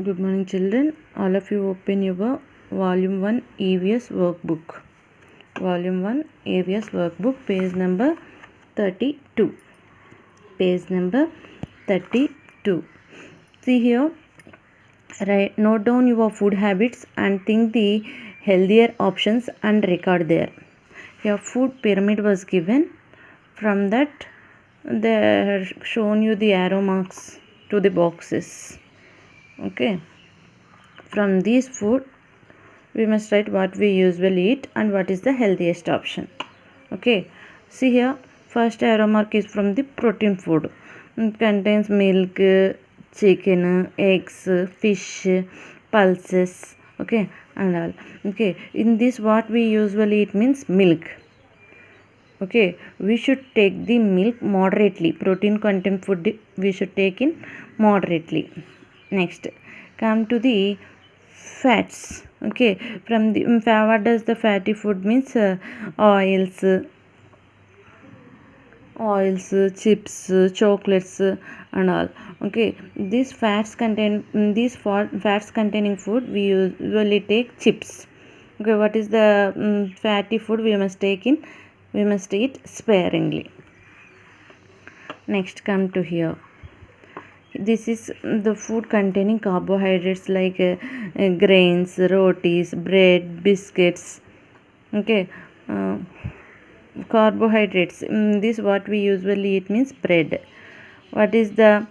Good morning, children. All of you open your Volume 1 EVS workbook. Volume 1 EVS workbook, page number 32. Page number 32. See here, note down your food habits and think the healthier options and record there. Your food pyramid was given. From that, they have shown you the arrow marks to the boxes. Okay, from these food we must write what we usually eat and what is the healthiest option. Okay, see here, first arrow mark is from the protein food. It contains milk, chicken, eggs, fish, pulses, okay, and all. Okay, in this what we usually eat means milk. Okay, we should take the milk moderately. Protein content food we should take in moderately. Next, come to the fats. Okay, from the what does the fatty food means? Oils, chips, chocolates, and all. Okay, these fats containing food we usually take chips. Okay, what is the fatty food we must eat sparingly. Next, come to here. This is the food containing carbohydrates like grains, rotis, bread, biscuits. Okay, carbohydrates. This what we usually eat means bread. What is the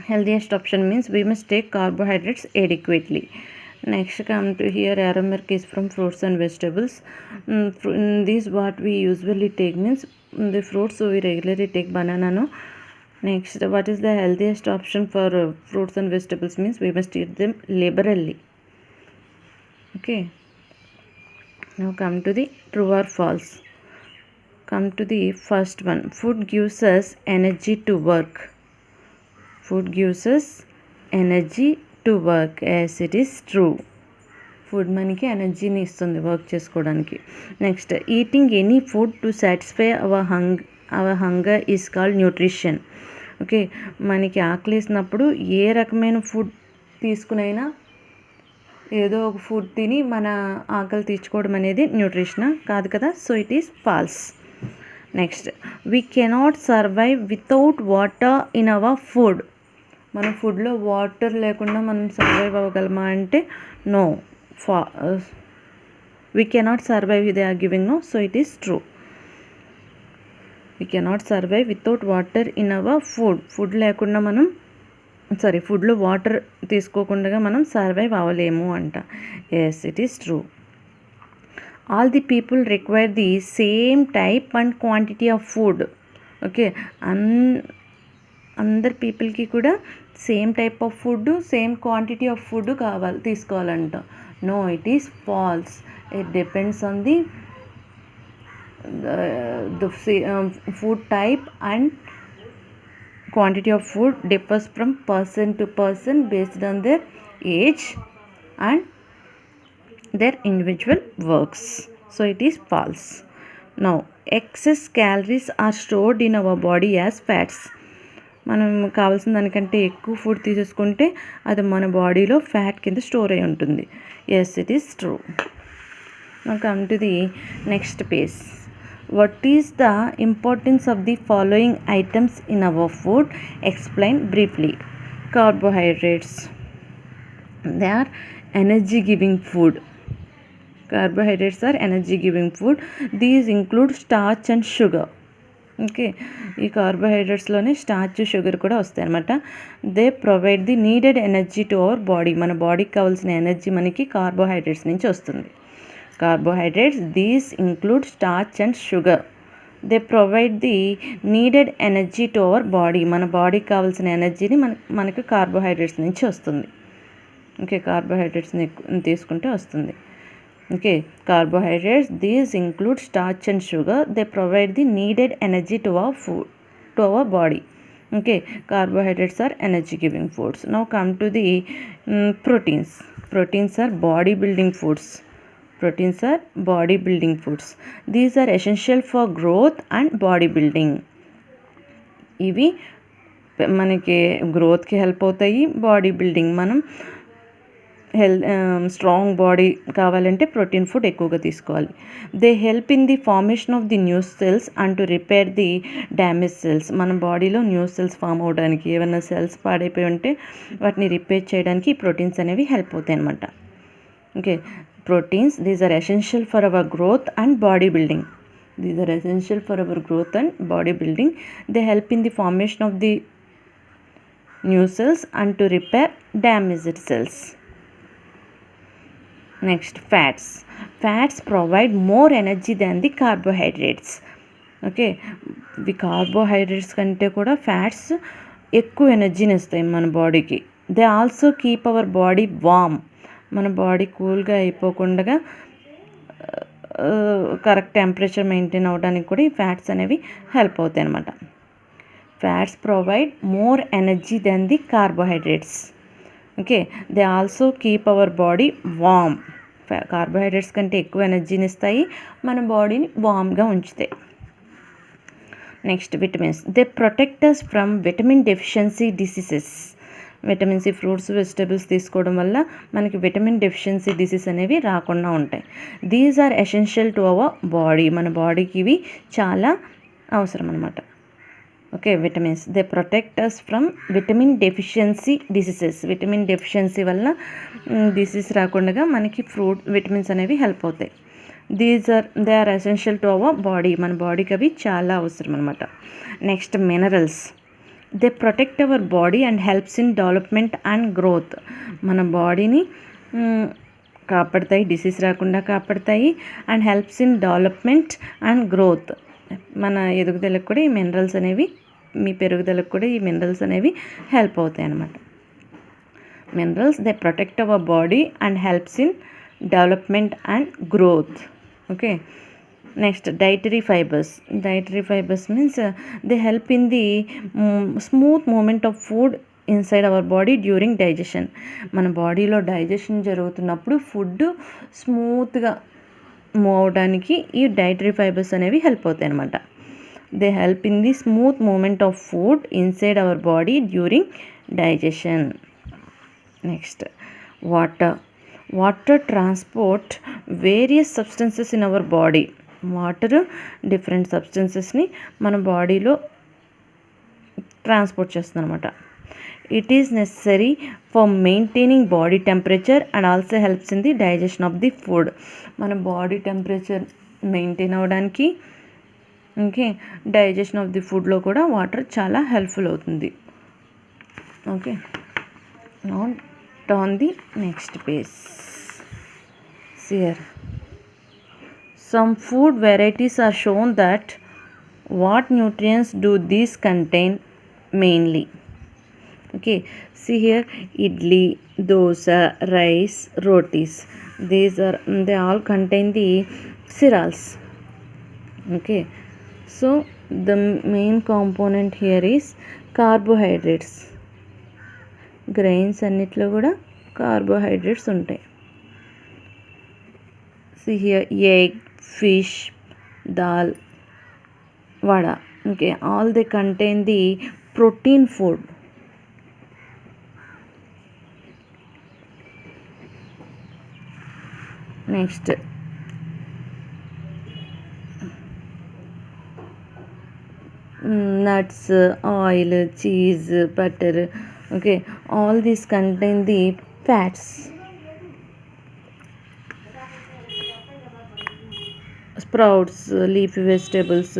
healthiest option means we must take carbohydrates adequately. Next, come to here, arrow mark is from fruits and vegetables. This what we usually take means the fruits, so we regularly take banana. No. Next, what is the healthiest option for fruits and vegetables means we must eat them liberally. Okay. Now come to the true or false. Come to the first one. Food gives us energy to work. Food gives us energy to work. Yes, it is true. Food మనకి ఎనర్జీని ఇస్తుంది work చేసుకోవడానికి. Next, eating any food to satisfy our hunger is called nutrition. Okay, మనకి ఆకలేసినప్పుడు ఏ రకమైన food తీసుకునైనా ఏదో ఒక food తిని మన ఆకలి తీర్చుకోవడం అనేది న్యూట్రిషన్ కాదు కదా, so it is false. Next, we cannot survive without water in our food. మన ఫుడ్లో వాటర్ లేకుండా మనం సర్వైవ్ అవ్వగలమా అంటే no. We cannot survive, they are giving no, so it is true. We cannot survive without water in our food. ఫుడ్లో water తీసుకోకుండా మనం survive అవ్వలేము అంట. Yes, it is true. All the people require the same type and quantity of food. Okay, అందరి పీపుల్కి కూడా same type of food, same quantity of food తీసుకోవాలంట. No, it is false. It depends on the food type, and quantity of food differs from person to person based on their age and their individual works. So it is false. Now, excess calories are stored in our body as fats. మనం కావాల్సిన దానికంటే ఎక్కువ food తీసేసుకుంటే అది మన బాడీలో fat కింద store అయి ఉంటుంది. Yes, it is true. Now come to the next page. What is the importance of the following items in our food? Explain briefly. Carbohydrates. They are energy giving food. Carbohydrates are energy giving food. These include starch and sugar. Okay, ఈ కార్బోహైడ్రేట్స్లోనే starch, sugar కూడా వస్తాయి అన్నమాట. They provide the needed energy to our body. మన బాడీకి కావాల్సిన energy మనకి carbohydrates నుంచి వస్తుంది. Carbohydrates, these include starch and sugar. They provide the needed energy to our body. మన బాడీకి కావాల్సిన ఎనర్జీని మనకి కార్బోహైడ్రేట్స్ నుంచి వస్తుంది. ఓకే, కార్బోహైడ్రేట్స్ని తీసుకుంటే వస్తుంది. Okay, carbohydrates, these include starch and sugar. They provide the needed energy to our food, to our body. Okay, carbohydrates are energy giving foods. Now come to the proteins. Proteins are body building foods. Proteins are body building foods. These are essential for growth and body building. ఇవి మనకి గ్రోత్కి help అవుతాయి. Body building, మనం strong body కావాలంటే protein food ఎక్కువగా తీసుకోవాలి. They help in the formation of the new cells and to repair the damage cells. మన బాడీలో న్యూ సెల్స్ ఫామ్ అవడానికి, ఏమైనా సెల్స్ పాడైపోయి ఉంటే వాటిని రిపేర్ చేయడానికి ఈ ప్రోటీన్స్ అనేవి హెల్ప్ అవుతాయి అన్నమాట. Okay, proteins, these are essential for our growth and body building. These are essential for our growth and body building. They help in the formation of the new cells and to repair damaged cells. Next, fats. Fats provide more energy than the carbohydrates. Okay, ఈ carbohydrates కంటే కూడా fats ఎక్కువ ఎనర్జీని ఇస్తాయి మన బాడీకి. They also keep our body warm. మన body కూల్గా అయిపోకుండా కరెక్ట్ టెంపరేచర్ మెయింటైన్ అవ్వడానికి కూడా ఈ ఫ్యాట్స్ అనేవి హెల్ప్ అవుతాయి అన్నమాట. Fats provide more energy than the carbohydrates. Okay, they also keep our body warm. Carbohydrates కంటే ఎక్కువ ఎనర్జీని ఇస్తాయి, మన బాడీని వార్మ్గా ఉంచుతాయి. Next, vitamins. They protect us from vitamin deficiency diseases. Vitamin C fruits, vegetables తీసుకోవడం వల్ల మనకి విటమిన్ డెఫిషియన్సీ డిసీజ్ అనేవి రాకుండా ఉంటాయి. These are essential to our body. మన బాడీకి ఇవి చాలా అవసరం అన్నమాట. Okay, vitamins. They protect us from vitamin deficiency diseases. Vitamin deficiency వల్ల డిసీజ్ రాకుండా మనకి విటమిన్స్ అనేవి హెల్ప్ అవుతాయి. They are essential to our body. మన బాడీకి అవి చాలా అవసరం అన్నమాట. Next, minerals. They protect our body and helps in development and growth. మన బాడీని కాపాడతాయి, డిసీజ్ రాకుండా కాపాడతాయి, and helps in development and growth. మన ఎదుగుదలకు కూడా ఈ మినరల్స్ అనేవి, మీ పెరుగుదలకు కూడా ఈ మినరల్స్ అనేవి హెల్ప్ అవుతాయి అన్నమాట. Minerals, they protect our body and helps in development and growth. Okay, next, dietary fibres. Dietary fibres means they help in the smooth movement of food inside our body during digestion. మన బాడీలో digestion జరుగుతున్నప్పుడు food స్మూత్గా move అవడానికి ఈ dietary fibres అనేవి help అవుతాయి అన్నమాట. They help in the smooth movement of food inside our body during digestion. Next, water. Water transport various substances in our body. Water different సబ్స్టెన్సెస్ని మన బాడీలో ట్రాన్స్పోర్ట్ చేస్తుంది అనమాట. It is necessary for maintaining body temperature and also helps in the digestion of the food. మన body temperature maintain అవ్వడానికి, okay, digestion of the ఫుడ్లో కూడా water చాలా హెల్ప్ఫుల్ అవుతుంది. Okay, now turn the next page. Here some food varieties are shown that what nutrients do these contain mainly. Okay, see here, idli, dosa, rice, rotis. They all contain the cereals. Okay, so the main component here is carbohydrates. Grains అన్నిట్లో కూడా carbohydrates ఉంటాయి. See here, egg, fish, dal, vada. Okay, all they contain the protein food. Next, nuts, oil, cheese, butter. Okay, all these contain the fats. Sprouts, leafy vegetables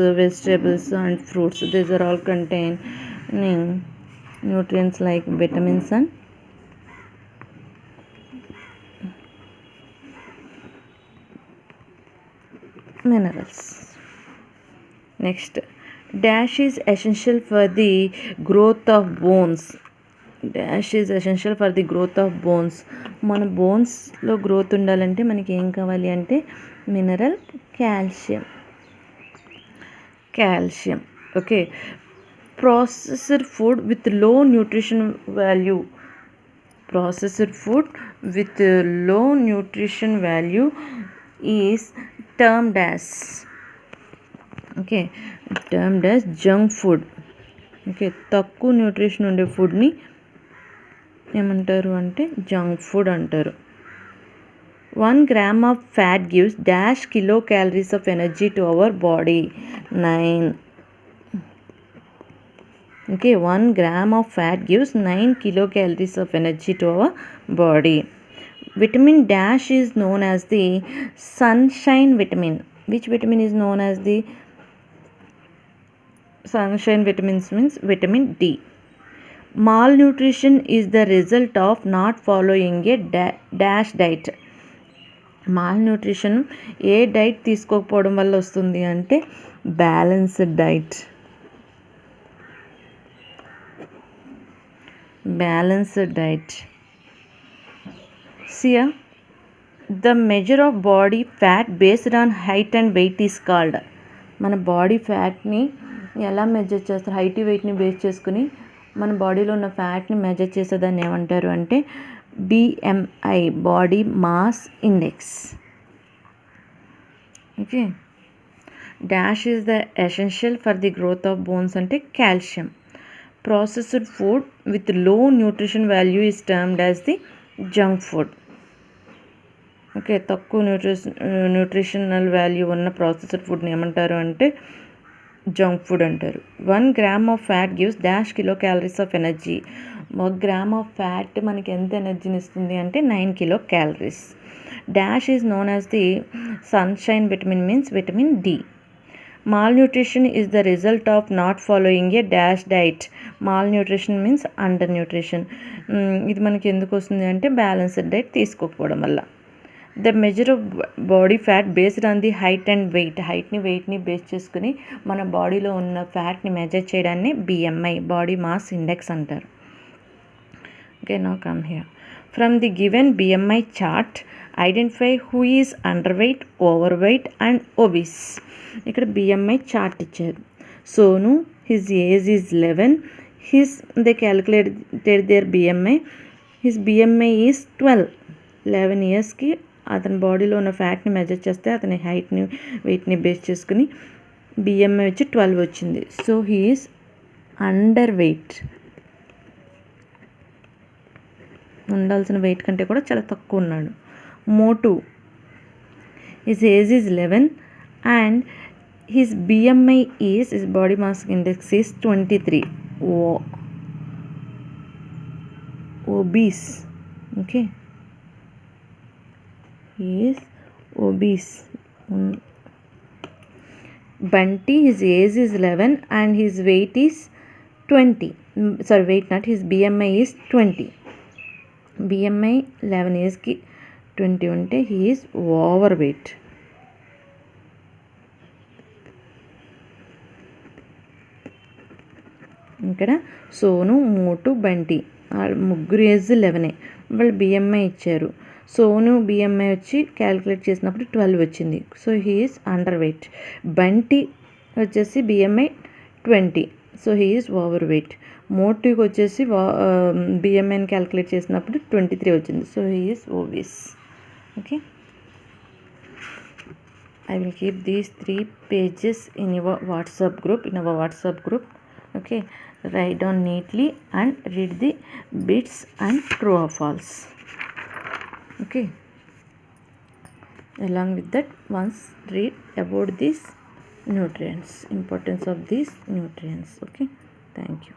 and fruits, these are all containing nutrients like vitamins and minerals. Next, dash is essential for the growth of bones. Dash is essential for the growth of bones. మన బోన్స్లో growth ఉండాలంటే మనకి ఏం కావాలి అంటే mineral, calcium. Okay, processed food with low nutrition value. Processed food with low nutrition value is termed as, okay, termed as junk food. Okay, తక్కువ nutrition ఉండే ఫుడ్ని ఏమంటారు అంటే జంక్ ఫుడ్ అంటారు. 1 gram of fat gives dash kilocalories of energy to our body. 9. Okay, 1 gram of fat gives 9 kilocalories of energy to our body. Vitamin dash is known as the sunshine vitamin. Which vitamin is known as the sunshine vitamins? Means vitamin D. Malnutrition is the result of not following a dash diet. Malnutrition A diet తీసుకోకపోవడం వల్ల వస్తుంది అంటే balanced diet. See, the measure of body fat based on height and weight is called. మన body ఫ్యాట్ని ఎలా measure చేస్తారు? Height వెయిట్ని base చేసుకుని మన బాడీలో ఉన్న ఫ్యాట్ని మెజర్ చేసేదాన్ని ఏమంటారు అంటే BMI, body mass index. Okay, dash is the essential for the growth of bones అంటే calcium. Processed food with low nutrition value is termed as the junk food. Okay, తక్కువ న్యూట్రిషనల్ వాల్యూ ఉన్న processed ఫుడ్ని ఏమంటారు అంటే junk food అంటారు. 1 gram of fat gives dash kilocalories of energy. 1 gram of fat మనకి ఎంత ఎనర్జీని ఇస్తుంది అంటే 9 kilocalories. Dash is known as the sunshine vitamin, means vitamin D. Malnutrition is the result of not following a dash diet. Malnutrition means undernutrition. ఇది మనకి ఎందుకు వస్తుంది అంటే బ్యాలెన్స్డ్ డైట్ తీసుకోకపోవడం వల్ల. The measure of body fat based on the height and weight. హైట్ని వెయిట్ని base చేసుకుని మన బాడీలో ఉన్న ఫ్యాట్ని మెజర్ చేయడాన్ని BMI, బాడీ మాస్ ఇండెక్స్ అంటారు. Okay, now come here. From the given BMI chart identify who is under weight, over weight and obese. ఇక్కడ BMI చార్ట్ ఇచ్చారు. Sonu, his age is 11. They calculated their BMI. His BMI is 12. 11 ఇయర్స్కి అతని బాడీలో ఉన్న ఫ్యాట్ని measure చేస్తే అతని హైట్ని వెయిట్ని బేస్ చేసుకుని BMI వచ్చి 12 వచ్చింది. So he is under weight. ఉండాల్సిన వెయిట్ కంటే కూడా చాలా తక్కువ ఉన్నాడు. Motu, his age is 11 and his BMI is, his body mass index is 23. obese. Okay, he is obese. Bunty, his age is 11 and his weight is 20. Sorry, weight not, his BMI is 20. BMI 11 years ki 20 unte he is overweight. ఇక్కడ సోను, మోటు, బంటి ముగ్గురు age 11. వాళ్ళు BMI ఇచ్చారు. Sonu BMI వచ్చి calculate చేసినప్పుడు 12 వచ్చింది. So he is under weight. Bunty వచ్చేసి BMI 20. So he is over weight. మోటుకి వచ్చేసి BMIని క్యాలిక్యులేట్ చేసినప్పుడు 23 వచ్చింది. So he is obese. Okay, I will keep these 3 pages in your WhatsApp group. Okay, write down neatly and read the bits and true or false. Okay, along with that once read about these nutrients, importance of these nutrients. Okay, thank you.